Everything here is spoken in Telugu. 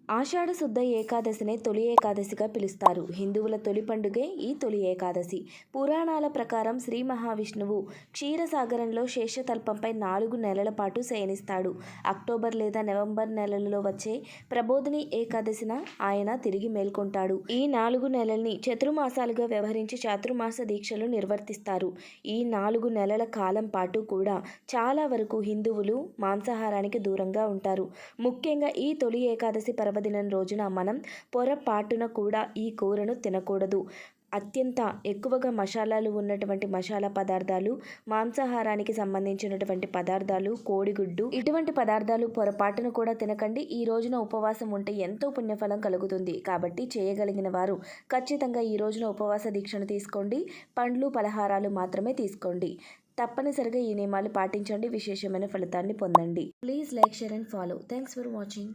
ఆషాఢ శుద్ధ ఏకాదశినే తొలి ఏకాదశిగా పిలుస్తారు. హిందువుల తొలి పండుగే ఈ తొలి ఏకాదశి. పురాణాల ప్రకారం శ్రీ మహావిష్ణువు క్షీరసాగరంలో శేషతల్పంపై 4 నెలల పాటు శయనిస్తాడు. అక్టోబర్ లేదా నవంబర్ నెలలలో వచ్చే ప్రబోధిని ఏకాదశిన ఆయన తిరిగి మేల్కొంటాడు. ఈ 4 నెలల్ని చతుర్మాసాలుగా వ్యవహరించి చాతుర్మాస దీక్షలు నిర్వర్తిస్తారు. ఈ 4 నెలల కాలం పాటు కూడా చాలా వరకు హిందువులు మాంసాహారానికి దూరంగా ఉంటారు. ముఖ్యంగా ఈ తొలి ఏకాదశి పర్వదినం రోజున మనం పొరపాటున కూడా ఈ కూరను తినకూడదు. అత్యంత ఎక్కువగా మసాలాలు ఉన్నటువంటి మసాలా పదార్థాలు, మాంసాహారానికి సంబంధించినటువంటి పదార్థాలు, కోడిగుడ్డు ఇటువంటి పదార్థాలు పొరపాటున కూడా తినకండి. ఈ రోజున ఉపవాసం ఉంటే ఎంతో పుణ్యఫలం కలుగుతుంది. కాబట్టి చేయగలిగిన వారు ఖచ్చితంగా ఈ రోజున ఉపవాస దీక్షను తీసుకోండి. పండ్లు పలహారాలు మాత్రమే తీసుకోండి. తప్పనిసరిగా ఈ నియమాలు పాటించండి. విశేషమైన ఫలితాన్ని పొందండి. Please like, share and follow. Thanks for watching.